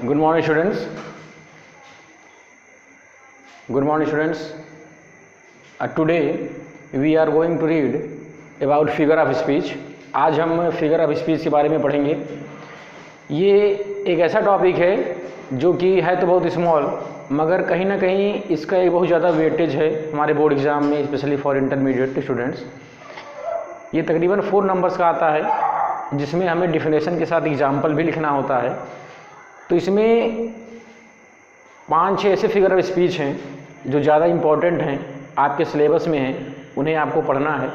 Good morning, students. Good morning, students. Today we are going to read about figure of speech. आज हम figure of speech के बारे में पढ़ेंगे। ये एक ऐसा टॉपिक है जो कि है तो बहुत स्मॉल, मगर कहीं ना कहीं इसका एक बहुत ज़्यादा वेटेज है हमारे बोर्ड एग्ज़ाम में, स्पेशली फॉर इंटरमीडिएट स्टूडेंट्स। ये तकरीबन 4 नंबर्स का आता है, जिसमें हमें डिफिनेशन के साथ एग्जाम्पल भी लिखना होता है। तो इसमें 5-6 ऐसे फिगर ऑफ स्पीच हैं जो ज़्यादा इम्पॉर्टेंट हैं, आपके सिलेबस में हैं, उन्हें आपको पढ़ना है।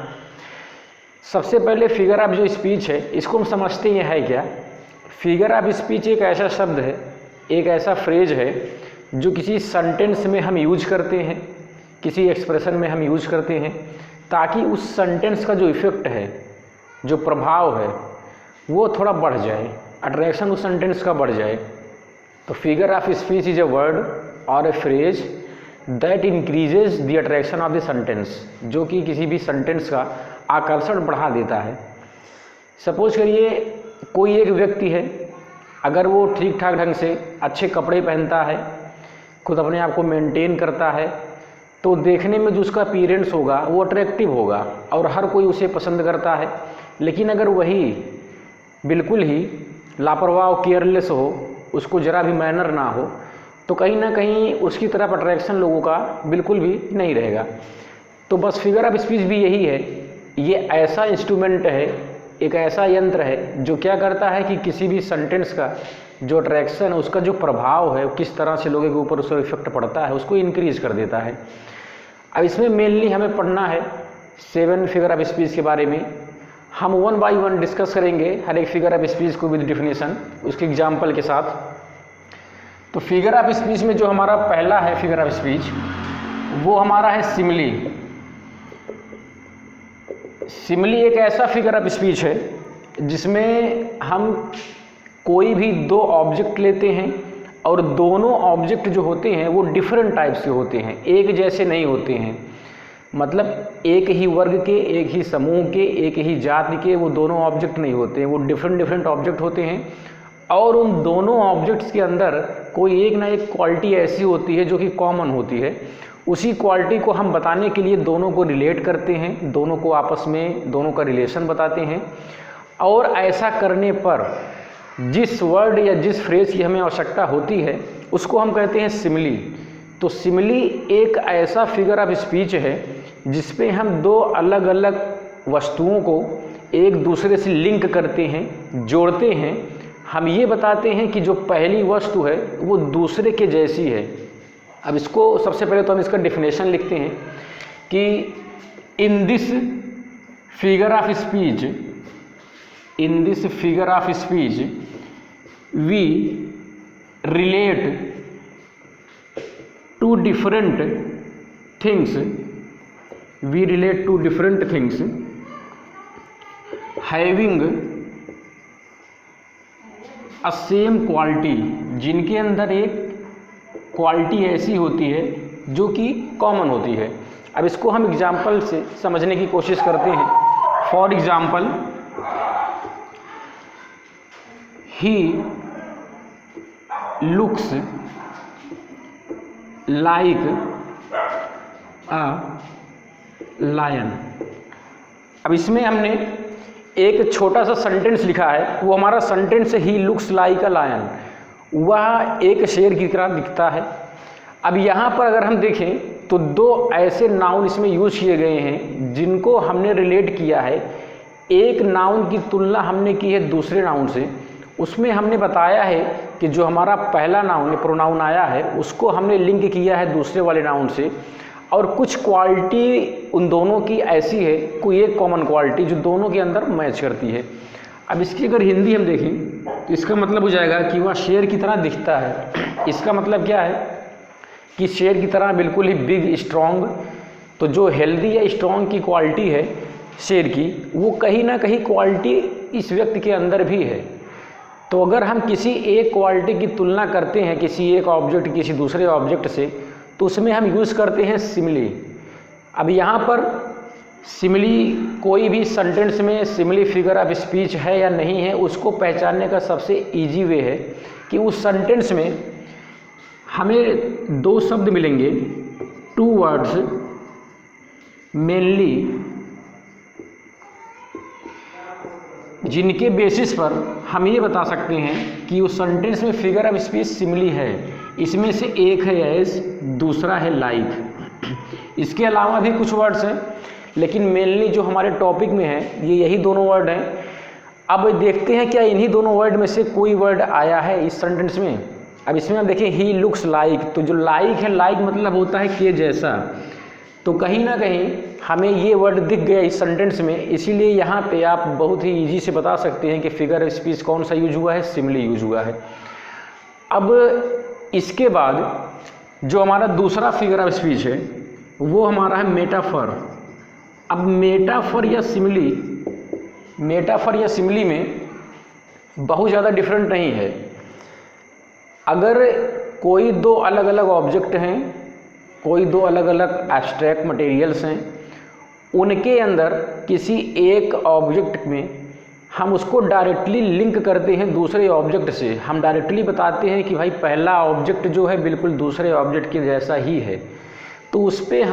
सबसे पहले फिगर ऑफ जो स्पीच है, इसको हम समझते हैं है क्या। फिगर ऑफ स्पीच एक ऐसा शब्द है, एक ऐसा फ्रेज है जो किसी सेंटेंस में हम यूज करते हैं, किसी एक्सप्रेशन में हम यूज करते हैं, ताकि उस सेंटेंस का जो इफ़ेक्ट है, जो प्रभाव है, वो थोड़ा बढ़ जाए, अट्रैक्शन उस सेंटेंस का बढ़ जाए। तो figure of speech is a word और a phrase that increases the attraction of the sentence, जो कि किसी भी सेंटेंस का आकर्षण बढ़ा देता है। सपोज करिए कोई एक व्यक्ति है, अगर वो ठीक ठाक ढंग से अच्छे कपड़े पहनता है, खुद अपने आप को मेंटेन करता है, तो देखने में जो उसका अपीयरेंस होगा वो अट्रैक्टिव होगा और हर कोई उसे पसंद करता है। लेकिन अगर वही बिल्कुल ही लापरवाह केयरलेस हो, उसको ज़रा भी मैनर ना हो, तो कहीं ना कहीं उसकी तरफ अट्रैक्शन लोगों का बिल्कुल भी नहीं रहेगा। तो बस फिगर ऑफ स्पीच भी यही है। ये ऐसा इंस्ट्रूमेंट है, एक ऐसा यंत्र है जो क्या करता है कि किसी भी सेंटेंस का जो अट्रैक्शन है, उसका जो प्रभाव है, किस तरह से लोगों के ऊपर उसका इफेक्ट पड़ता है, उसको इंक्रीज कर देता है। अब इसमें मेनली हमें पढ़ना है 7 फिगर ऑफ स्पीच के बारे में। हम 1 बाय 1 डिस्कस करेंगे हर एक फिगर ऑफ स्पीच को विद डिफिनेशन, उसके एग्जाम्पल के साथ। तो फिगर ऑफ स्पीच में जो हमारा पहला है फिगर ऑफ स्पीच, वो हमारा है सिमिली। सिमिली एक ऐसा फिगर ऑफ स्पीच है जिसमें हम कोई भी 2 ऑब्जेक्ट लेते हैं और दोनों ऑब्जेक्ट जो होते हैं वो डिफरेंट टाइप्स के होते हैं, एक जैसे नहीं होते हैं। मतलब एक ही वर्ग के, एक ही समूह के, एक ही जाति के वो दोनों ऑब्जेक्ट नहीं होते हैं, वो डिफरेंट ऑब्जेक्ट होते हैं। और उन दोनों ऑब्जेक्ट्स के अंदर कोई एक ना एक क्वालिटी ऐसी होती है जो कि कॉमन होती है। उसी क्वालिटी को हम बताने के लिए दोनों को रिलेट करते हैं, दोनों को आपस में दोनों का रिलेशन बताते हैं। और ऐसा करने पर जिस वर्ड या जिस फ्रेज की हमें आवश्यकता होती है, उसको हम कहते हैं सिमिली। तो सिमिली एक ऐसा फिगर ऑफ स्पीच है जिसपे हम 2 अलग अलग वस्तुओं को एक दूसरे से लिंक करते हैं, जोड़ते हैं। हम ये बताते हैं कि जो पहली वस्तु है वो दूसरे के जैसी है। अब इसको सबसे पहले तो हम इसका डेफिनेशन लिखते हैं कि in this figure of speech, in this figure of speech we relate to different things, we relate to different things having a same quality, जिनके अंदर एक क्वालिटी ऐसी होती है जो कि कॉमन होती है। अब इसको हम एग्जाम्पल से समझने की कोशिश करते हैं। For example, he looks like a lion. अब इसमें हमने एक छोटा सा सेंटेंस लिखा है, वो हमारा sentence he looks like a lion, वह एक शेर की तरह दिखता है। अब यहाँ पर अगर हम देखें तो 2 ऐसे नाउन इसमें यूज किए गए हैं जिनको हमने रिलेट किया है। एक नाउन की तुलना हमने की है दूसरे नाउन से। उसमें हमने बताया है कि जो हमारा पहला नाउन प्रोनाउन आया है उसको हमने लिंक किया है दूसरे वाले नाउन से, और कुछ क्वालिटी उन दोनों की ऐसी है, कोई एक कॉमन क्वालिटी जो दोनों के अंदर मैच करती है। अब इसकी अगर हिंदी हम देखें तो इसका मतलब हो जाएगा कि वह शेर की तरह दिखता है। इसका मतलब क्या है कि शेर की तरह बिल्कुल ही बिग स्ट्रॉन्ग। तो जो हेल्दी या स्ट्रॉन्ग की क्वालिटी है शेर की, वो कहीं ना कहीं क्वालिटी इस व्यक्ति के अंदर भी है। तो अगर हम किसी एक क्वालिटी की तुलना करते हैं किसी एक ऑब्जेक्ट किसी दूसरे ऑब्जेक्ट से, तो उसमें हम यूज़ करते हैं सिमिली। अब यहाँ पर सिमिली कोई भी सेंटेंस में सिमिली फिगर ऑफ स्पीच है या नहीं है, उसको पहचानने का सबसे इजी वे है कि उस सेंटेंस में हमें दो शब्द मिलेंगे, टू वर्ड्स मेनली, जिनके बेसिस पर हम ये बता सकते हैं कि उस सेंटेंस में फिगर ऑफ स्पीच सिमिली है। इसमें से एक है एज, दूसरा है लाइक। इसके अलावा भी कुछ वर्ड्स हैं, लेकिन मेनली जो हमारे टॉपिक में है ये यही दोनों वर्ड हैं। अब देखते हैं क्या इन्हीं दोनों वर्ड में से कोई वर्ड आया है इस सेंटेंस में। अब इसमें आप देखिए ही लुक्स लाइक, तो जो लाइक है, लाइक मतलब होता है के जैसा, तो कहीं ना कहीं हमें ये वर्ड दिख गया इस सेंटेंस में, इसीलिए यहाँ पे आप बहुत ही इजी से बता सकते हैं कि फिगर ऑफ स्पीच कौन सा यूज हुआ है, सिमिली यूज हुआ है। अब इसके बाद जो हमारा दूसरा फिगर ऑफ स्पीच है वो हमारा है मेटाफर। अब मेटाफर या सिमिली में बहुत ज़्यादा डिफरेंट नहीं है। अगर कोई दो अलग अलग ऑब्जेक्ट हैं, कोई दो अलग अलग एब्स्ट्रैक्ट मटेरियल्स हैं, उनके अंदर किसी एक ऑब्जेक्ट में हम उसको डायरेक्टली लिंक करते हैं दूसरे ऑब्जेक्ट से। हम डायरेक्टली बताते हैं कि भाई पहला ऑब्जेक्ट जो है बिल्कुल दूसरे ऑब्जेक्ट के जैसा ही है, तो उस पर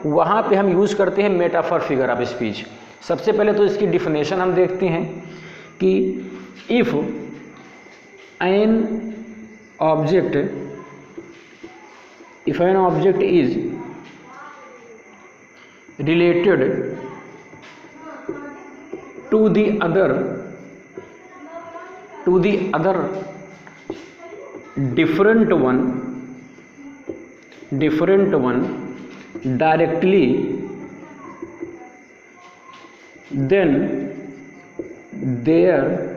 वहाँ पे हम यूज़ करते हैं मेटाफर फिगर ऑफ स्पीच। सबसे पहले तो इसकी डिफिनेशन हम देखते हैं कि if an object is related to the other different one directly, then there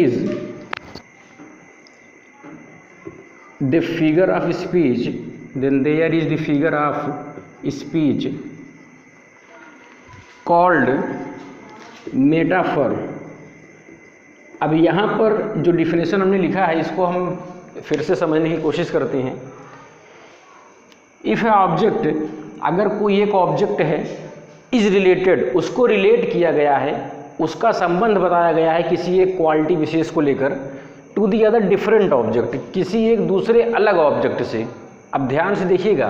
is the figure of speech, called metaphor. अब यहाँ पर जो डिफिनेशन हमने लिखा है इसको हम फिर से समझने की कोशिश करते हैं। इफ़ ए ऑब्जेक्ट, अगर कोई एक ऑब्जेक्ट है, इज रिलेटेड, उसको रिलेट किया गया है, उसका संबंध बताया गया है किसी एक क्वालिटी विशेष को लेकर, to the other different object, किसी एक दूसरे अलग ऑब्जेक्ट से। अब ध्यान से देखिएगा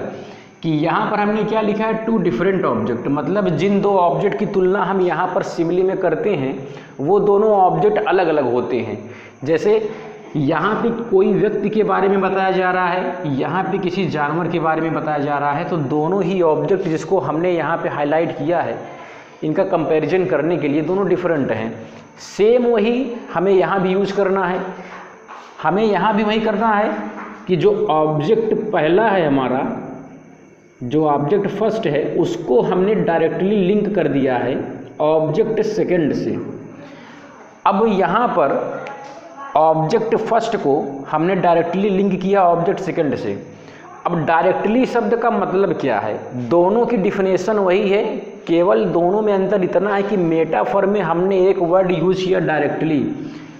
कि यहाँ पर हमने क्या लिखा है, टू डिफरेंट ऑब्जेक्ट, मतलब जिन दो ऑब्जेक्ट की तुलना हम यहाँ पर सिमिली में करते हैं वो दोनों ऑब्जेक्ट अलग अलग होते हैं। जैसे यहाँ पे कोई व्यक्ति के बारे में बताया जा रहा है, यहाँ पे किसी जानवर के बारे में बताया जा रहा है, तो दोनों ही ऑब्जेक्ट जिसको हमने यहाँ पे हाईलाइट किया है, इनका कंपैरिजन करने के लिए दोनों डिफरेंट हैं। सेम वही हमें यहाँ भी यूज करना है, हमें यहाँ भी वही करना है कि जो ऑब्जेक्ट पहला है हमारा, जो ऑब्जेक्ट फर्स्ट है, उसको हमने डायरेक्टली लिंक कर दिया है ऑब्जेक्ट सेकंड से। अब यहाँ पर ऑब्जेक्ट फर्स्ट को हमने डायरेक्टली लिंक किया ऑब्जेक्ट सेकंड से। अब डायरेक्टली शब्द का मतलब क्या है, दोनों की डिफिनेशन वही है, केवल दोनों में अंतर इतना है कि मेटाफर में हमने एक वर्ड यूज किया डायरेक्टली।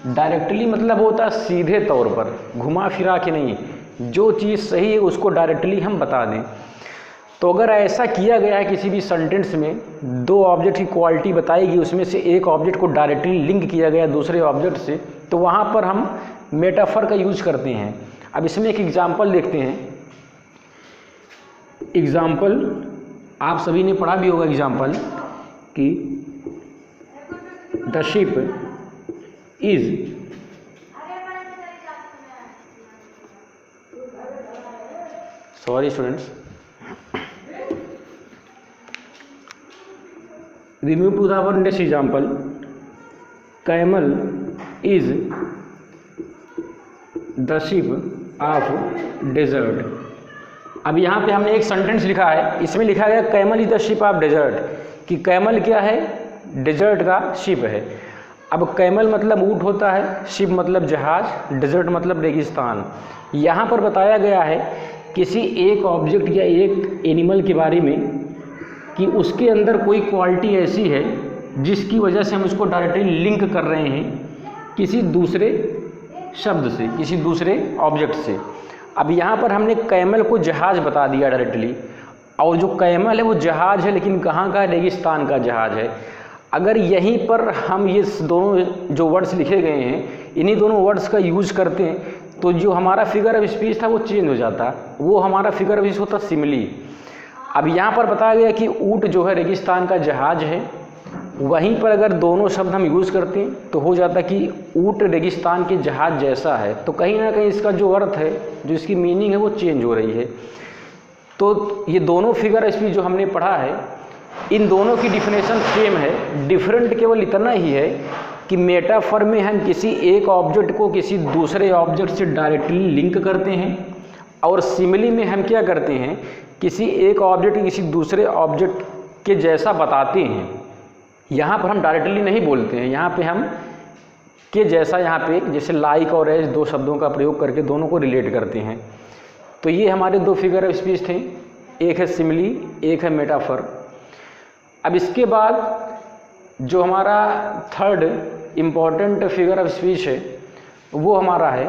डायरेक्टली मतलब होता है सीधे तौर पर, घुमा फिरा के नहीं, जो चीज़ सही है उसको डायरेक्टली हम बता दें। तो अगर ऐसा किया गया है किसी भी सेंटेंस में, दो ऑब्जेक्ट की क्वालिटी बताएगी, उसमें से एक ऑब्जेक्ट को डायरेक्टली लिंक किया गया दूसरे ऑब्जेक्ट से, तो वहाँ पर हम मेटाफर का यूज करते हैं। अब इसमें एक एग्जाम्पल देखते हैं। एग्जाम्पल आप सभी ने पढ़ा भी होगा एग्जाम्पल कि the ship is students, remove to the our next example, camel is the sheep of desert। अब यहाँ पे हमने एक सेंटेंस लिखा है, इसमें लिखा गया camel is the ship of desert, कि कैमल क्या है, डेजर्ट का शिप है। अब कैमल मतलब ऊँट होता है, शिप मतलब जहाज, डेजर्ट मतलब रेगिस्तान। यहाँ पर बताया गया है किसी एक ऑब्जेक्ट या एक एनिमल के बारे में कि उसके अंदर कोई क्वालिटी ऐसी है जिसकी वजह से हम उसको डायरेक्टली लिंक कर रहे हैं किसी दूसरे शब्द से, किसी दूसरे ऑब्जेक्ट से। अब यहाँ पर हमने कैमल को जहाज बता दिया डायरेक्टली, और जो कैमल है वो जहाज है, लेकिन कहाँ का, रेगिस्तान का जहाज है। अगर यहीं पर हम ये दोनों जो वर्ड्स लिखे गए हैं इन्हीं दोनों वर्ड्स का यूज करते हैं तो जो हमारा फिगर ऑफ स्पीच था वो चेंज हो जाता, वो हमारा फिगर ऑफ स्पीच होता सिमिली। अब यहाँ पर बताया गया कि ऊँट जो है रेगिस्तान का जहाज है, वहीं पर अगर दोनों शब्द हम यूज़ करते हैं तो हो जाता कि ऊँट रेगिस्तान के जहाज जैसा है, तो कहीं ना कहीं इसका जो अर्थ है, जो इसकी मीनिंग है वो चेंज हो रही है। तो ये दोनों फिगर ऑफ स्पीच जो हमने पढ़ा है, इन दोनों की डिफिनेशन सेम है, डिफरेंट केवल इतना ही है कि मेटाफर में हम किसी एक ऑब्जेक्ट को किसी दूसरे ऑब्जेक्ट से डायरेक्टली लिंक करते हैं, और सिमिली में हम क्या करते हैं, किसी एक ऑब्जेक्ट किसी दूसरे ऑब्जेक्ट के जैसा बताते हैं। यहाँ पर हम डायरेक्टली नहीं बोलते हैं, यहाँ पे हम के जैसा, यहाँ पे जैसे लाइक और एज दो शब्दों का प्रयोग करके दोनों को रिलेट करते हैं। तो ये हमारे दो फिगर ऑफ स्पीच थे, एक है सिमिली, एक है मेटाफर। अब इसके बाद जो हमारा third important figure of speech है वो हमारा है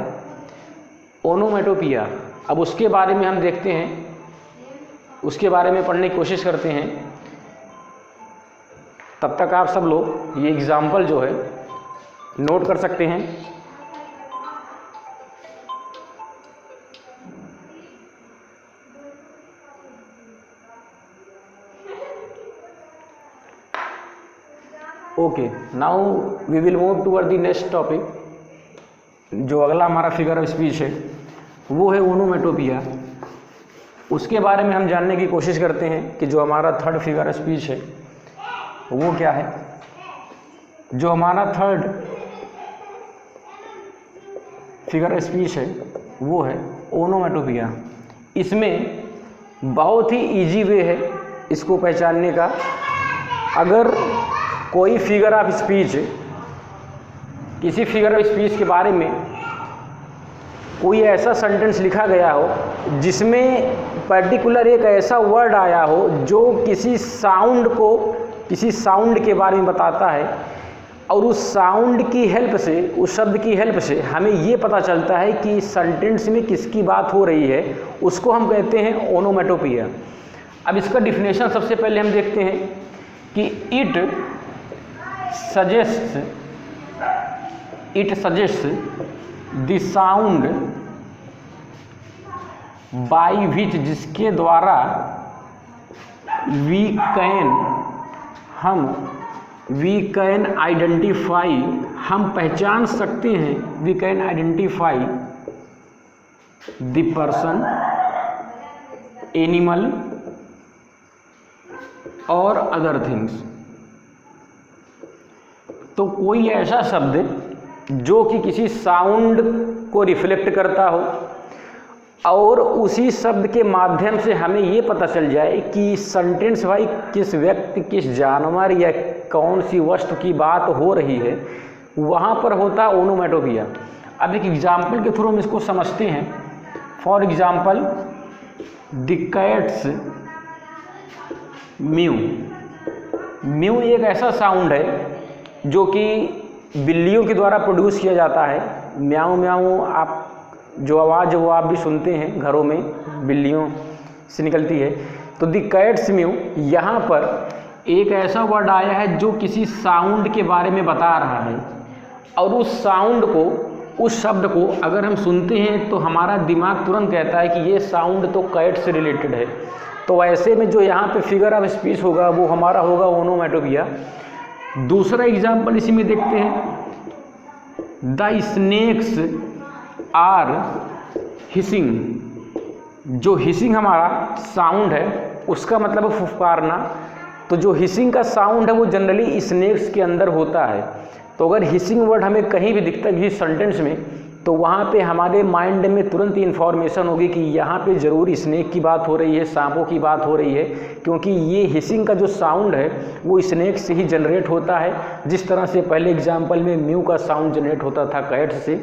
ओनोमेटोपिया। अब उसके बारे में हम देखते हैं, उसके बारे में पढ़ने की कोशिश करते हैं। तब तक आप सब लोग ये एग्जाम्पल जो है नोट कर सकते हैं। Okay, now we will move toward the next topic. जो अगला हमारा फिगर ऑफ स्पीच है वो है ओनोमेटोपिया। उसके बारे में हम जानने की कोशिश करते हैं कि जो हमारा थर्ड फिगर ऑफ स्पीच है वो क्या है। जो हमारा थर्ड फिगर ऑफ स्पीच है वो है ओनोमेटोपिया। इसमें बहुत ही इजी वे है इसको पहचानने का। अगर कोई फिगर ऑफ स्पीच, किसी फिगर ऑफ स्पीच के बारे में कोई ऐसा सेंटेंस लिखा गया हो जिसमें पर्टिकुलर एक ऐसा वर्ड आया हो जो किसी साउंड को, किसी साउंड के बारे में बताता है, और उस साउंड की हेल्प से, उस शब्द की हेल्प से हमें ये पता चलता है कि सेंटेंस में किसकी बात हो रही है, उसको हम कहते हैं ओनोमेटोपिया। अब इसका डिफिनेशन सबसे पहले हम देखते हैं कि it suggest the sound by which, जिसके द्वारा वी कैन आइडेंटिफाई, हम पहचान सकते हैं, we can identify the person, animal और अदर थिंग्स। तो कोई ऐसा शब्द जो कि किसी साउंड को रिफ्लेक्ट करता हो और उसी शब्द के माध्यम से हमें ये पता चल जाए कि सेंटेंस भाई किस व्यक्ति, किस जानवर या कौन सी वस्तु की बात हो रही है, वहाँ पर होता है ओनोमेटोपिया। अब एक एग्जाम्पल के थ्रू हम इसको समझते हैं। For example, the cats mu. Mu एक ऐसा साउंड है जो कि बिल्लियों के द्वारा प्रोड्यूस किया जाता है। म्याऊं म्याऊं, आप जो आवाज़ वो आप भी सुनते हैं घरों में, बिल्लियों से निकलती है। तो द कैट्स म्यू, यहाँ पर एक ऐसा वर्ड आया है जो किसी साउंड के बारे में बता रहा है, और उस साउंड को, उस शब्द को अगर हम सुनते हैं तो हमारा दिमाग तुरंत कहता है कि ये साउंड तो कैट से रिलेटेड है। तो ऐसे में जो यहाँ पे फिगर ऑफ स्पीच होगा वो हमारा होगा ओनोमेटोपिया। दूसरा एग्जाम्पल इसी में देखते हैं। The snakes are hissing. जो हिसिंग हमारा साउंड है उसका मतलब है फुफकारना। तो जो हिसिंग का साउंड है वो जनरली स्नेक्स के अंदर होता है। तो अगर हिसिंग वर्ड हमें कहीं भी दिखता है किसी सेंटेंस में, तो वहाँ पे हमारे माइंड में तुरंत इन्फॉर्मेशन होगी कि यहाँ पे ज़रूर स्नेक की बात हो रही है, सांपों की बात हो रही है, क्योंकि ये हिसिंग का जो साउंड है वो स्नेक से ही जनरेट होता है, जिस तरह से पहले एग्जाम्पल में म्यू का साउंड जनरेट होता था कैट से।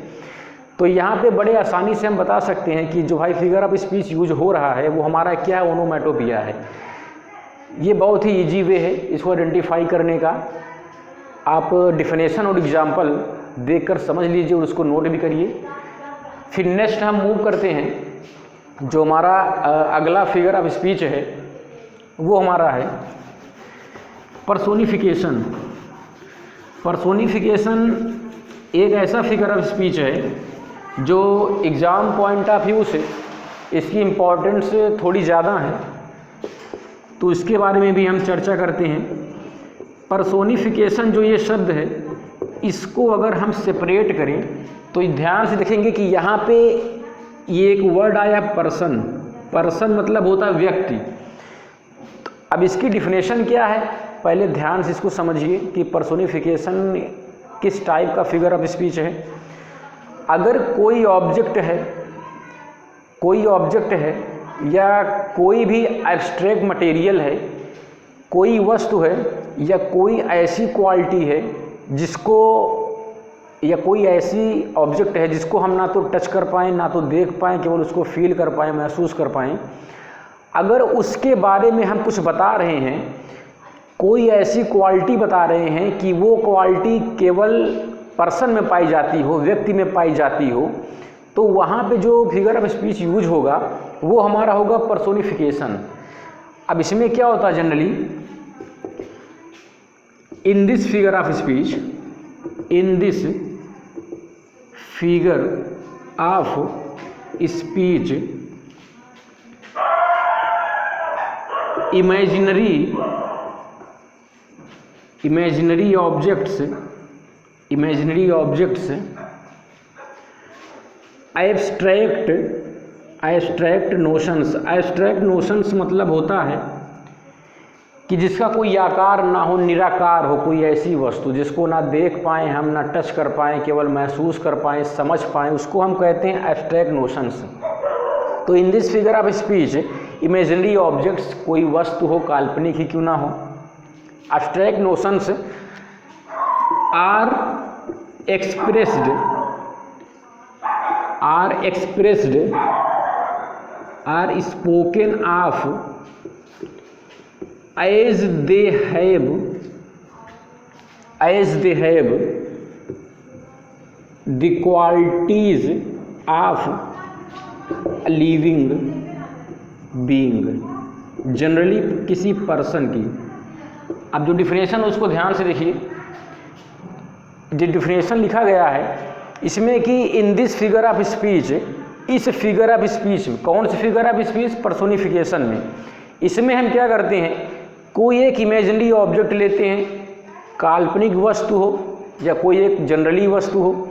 तो यहाँ पे बड़े आसानी से हम बता सकते हैं कि जो भाई फिगर ऑफ स्पीच यूज हो रहा है वो हमारा क्या ओनोमेटोपिया है। ये बहुत ही ईजी वे है इसको आइडेंटिफाई करने का। आप डिफिनेशन और एग्जाम्पल देखकर समझ लीजिए और उसको नोट भी करिए। फिर नेक्स्ट हम मूव करते हैं। जो हमारा अगला फिगर ऑफ स्पीच है वो हमारा है पर्सोनिफिकेशन। पर्सोनिफिकेशन एक ऐसा फिगर ऑफ स्पीच है जो एग्ज़ाम पॉइंट ऑफ व्यू से इसकी इम्पोर्टेंस थोड़ी ज़्यादा है, तो इसके बारे में भी हम चर्चा करते हैं। पर्सोनिफिकेशन जो ये शब्द है, इसको अगर हम सेपरेट करें तो ध्यान से देखेंगे कि यहाँ पे ये एक वर्ड आया पर्सन। पर्सन मतलब होता है व्यक्ति। अब इसकी डिफिनेशन क्या है, पहले ध्यान से इसको समझिए कि पर्सोनिफिकेशन किस टाइप का फिगर ऑफ स्पीच है। अगर कोई ऑब्जेक्ट है या कोई भी एब्स्ट्रैक्ट मटेरियल है, कोई वस्तु है या कोई ऐसी क्वालिटी है जिसको, या कोई ऐसी ऑब्जेक्ट है जिसको हम ना तो टच कर पाएँ, ना तो देख पाएँ, केवल उसको फील कर पाएँ, महसूस कर पाएँ, अगर उसके बारे में हम कुछ बता रहे हैं, कोई ऐसी क्वालिटी बता रहे हैं कि वो क्वालिटी केवल पर्सन में पाई जाती हो, व्यक्ति में पाई जाती हो, तो वहाँ पे जो फिगर ऑफ स्पीच यूज होगा वो हमारा होगा पर्सोनिफिकेशन। अब इसमें क्या होता है generally, in this figure of speech, in this figure of speech imaginary objects, abstract notions मतलब होता है कि जिसका कोई आकार ना हो, निराकार हो, कोई ऐसी वस्तु जिसको ना देख पाएँ हम, ना टच कर पाएँ, केवल महसूस कर पाएँ, समझ पाएँ, उसको हम कहते हैं एब्स्ट्रैक्ट नोशंस। तो in this figure of speech imaginary objects, कोई वस्तु हो, काल्पनिक ही क्यों ना हो, abstract notions are spoken of as they have the qualities of a living being, generally किसी पर्सन की। अब जो डिफिनेशन उसको ध्यान से देखिए, जो डिफिनेशन लिखा गया है इसमें कि in this figure of speech, इस फिगर ऑफ स्पीच में, कौन सी फिगर ऑफ स्पीच, पर्सोनिफिकेशन में, इसमें हम क्या करते हैं, कोई एक इमेजिनरी ऑब्जेक्ट लेते हैं, काल्पनिक वस्तु हो या कोई एक जनरली वस्तु हो,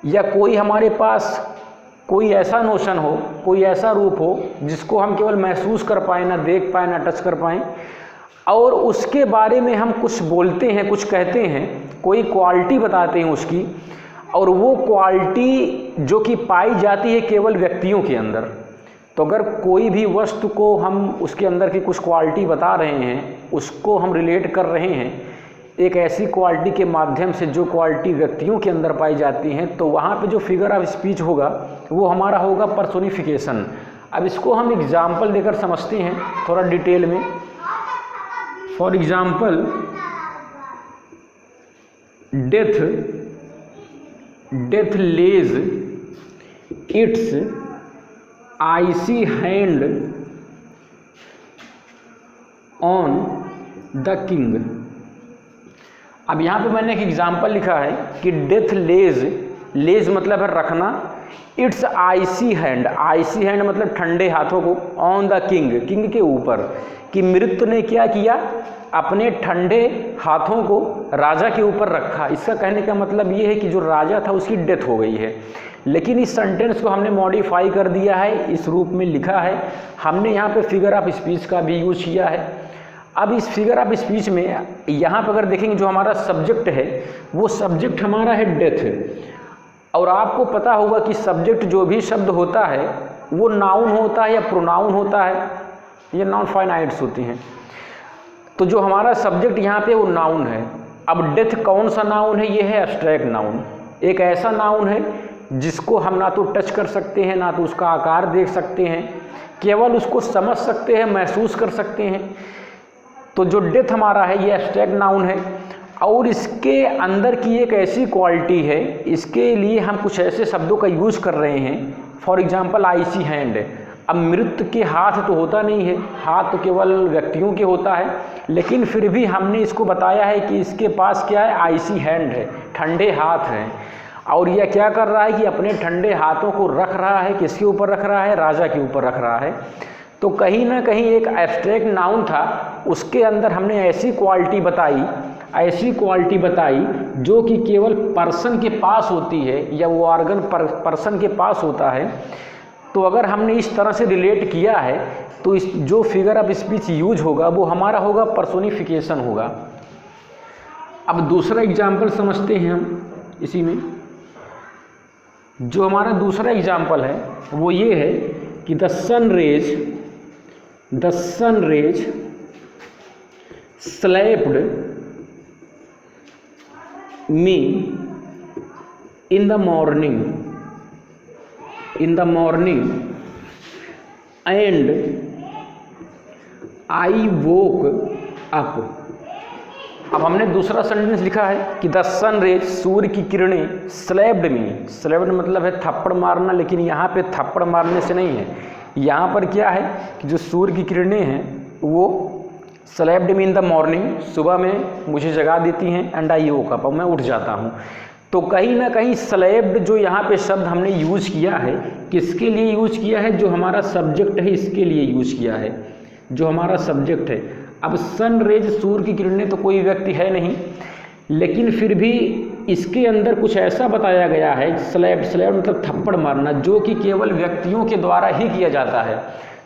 या कोई हमारे पास कोई ऐसा नोशन हो, कोई ऐसा रूप हो जिसको हम केवल महसूस कर पाएँ, ना देख पाएँ, ना टच कर पाएँ, और उसके बारे में हम कुछ बोलते हैं, कुछ कहते हैं, कोई क्वालिटी बताते हैं उसकी, और वो क्वालिटी जो कि पाई जाती है केवल व्यक्तियों के अंदर। तो अगर कोई भी वस्तु को हम उसके अंदर की कुछ क्वालिटी बता रहे हैं, उसको हम रिलेट कर रहे हैं एक ऐसी क्वालिटी के माध्यम से जो क्वालिटी व्यक्तियों के अंदर पाई जाती हैं, तो वहाँ पे जो फिगर ऑफ स्पीच होगा वो हमारा होगा पर्सोनिफिकेशन। अब इसको हम एग्जाम्पल देकर समझते हैं थोड़ा डिटेल में। For example, death lays its icy hand on the king. अब यहाँ पे मैंने एक एग्जाम्पल लिखा है कि डेथ लेज मतलब है रखना, इट्स आइसी हैंड मतलब ठंडे हाथों को, ऑन द किंग के ऊपर, कि मृत्यु ने क्या किया, अपने ठंडे हाथों को राजा के ऊपर रखा। इसका कहने का मतलब ये है कि जो राजा था उसकी डेथ हो गई है। लेकिन इस सेंटेंस को हमने मॉडिफाई कर दिया है, इस रूप में लिखा है हमने, यहाँ पे फिगर ऑफ स्पीच का भी यूज किया है। अब इस फिगर ऑफ स्पीच में यहाँ पर अगर देखेंगे जो हमारा सब्जेक्ट है, वो सब्जेक्ट हमारा है डेथ। और आपको पता होगा कि सब्जेक्ट जो भी शब्द होता है वो नाउन होता है या प्रोनाउन होता है, ये नॉन फाइनाइट्स होती हैं। तो जो हमारा सब्जेक्ट यहाँ पे वो नाउन है। अब डेथ कौन सा नाउन है, ये है एब्स्ट्रैक्ट नाउन। एक ऐसा नाउन है जिसको हम ना तो टच कर सकते हैं, ना तो उसका आकार देख सकते हैं, केवल उसको समझ सकते हैं, महसूस कर सकते हैं। तो जो डेथ हमारा है ये एब्स्ट्रैक्ट नाउन है, और इसके अंदर की एक ऐसी क्वालिटी है, इसके लिए हम कुछ ऐसे शब्दों का यूज कर रहे हैं। For example icy hand. अब मृत्यु के हाथ तो होता नहीं है, हाथ तो केवल व्यक्तियों के होता है, लेकिन फिर भी हमने इसको बताया है कि इसके पास क्या है, आइसी हैंड है, ठंडे हाथ हैं। और यह क्या कर रहा है कि अपने ठंडे हाथों को रख रहा है, किसके ऊपर रख रहा है? राजा के ऊपर रख रहा है। तो कहीं ना कहीं एक एब्स्ट्रैक्ट नाउन था, उसके अंदर हमने ऐसी क्वालिटी बताई जो कि केवल पर्सन के पास होती है, या वो ऑर्गन पर्सन के पास होता है। तो अगर हमने इस तरह से रिलेट किया है तो इस जो फिगर ऑफ स्पीच यूज होगा वो हमारा होगा पर्सोनिफिकेशन होगा। अब दूसरा एग्जाम्पल समझते हैं हम इसी में। जो हमारा दूसरा एग्जाम्पल है वो ये है कि the sun rays slapped me in the morning and I woke up. अब हमने दूसरा सेंटेंस लिखा है कि द सन रेज, सूर्य की किरणें, स्लैप्ड मी, स्लैप्ड मतलब है थप्पड़ मारना, लेकिन यहाँ पे थप्पड़ मारने से नहीं है, यहाँ पर क्या है कि जो सूर्य की किरणें हैं वो slapped me in the morning, सुबह में मुझे जगा देती हैं, एंड आई वोक अप, मैं उठ जाता हूँ। तो कहीं ना कहीं स्लैप्ड जो यहाँ पे शब्द हमने यूज किया है, किसके लिए यूज किया है? जो हमारा सब्जेक्ट है इसके लिए यूज किया है, जो हमारा सब्जेक्ट है। अब सन रेज, सूर्य की किरणें, तो कोई व्यक्ति है नहीं, लेकिन फिर भी इसके अंदर कुछ ऐसा बताया गया है, स्लैप्ड मतलब थप्पड़ मारना, जो कि केवल व्यक्तियों के द्वारा ही किया जाता है।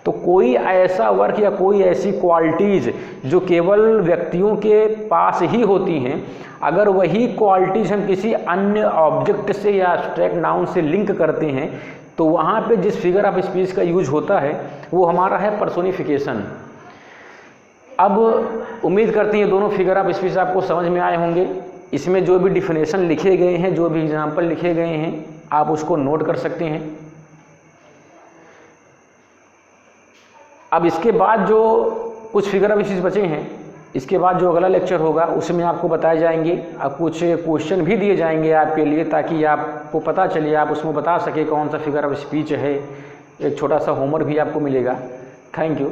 तो कोई ऐसा वर्क या कोई ऐसी क्वालिटीज़ जो केवल व्यक्तियों के पास ही होती हैं, अगर वही क्वालिटीज़ हम किसी अन्य ऑब्जेक्ट से या एब्स्ट्रैक्ट नाउन से लिंक करते हैं तो वहाँ पे जिस फिगर ऑफ स्पीच का यूज होता है वो हमारा है पर्सोनिफिकेशन। अब उम्मीद करते हैं दोनों फिगर ऑफ स्पीच आपको समझ में आए होंगे। इसमें जो भी डिफिनेशन लिखे गए हैं, जो भी एग्जाम्पल लिखे गए हैं, आप उसको नोट कर सकते हैं। अब इसके बाद जो कुछ फिगर ऑफ स्पीच बचे हैं, इसके बाद जो अगला लेक्चर होगा उसमें आपको बताए जाएंगे, अब कुछ क्वेश्चन भी दिए जाएंगे आपके लिए, ताकि आपको पता चले, आप उसमें बता सके कौन सा फिगर ऑफ स्पीच है। एक छोटा सा होमवर्क भी आपको मिलेगा। Thank you.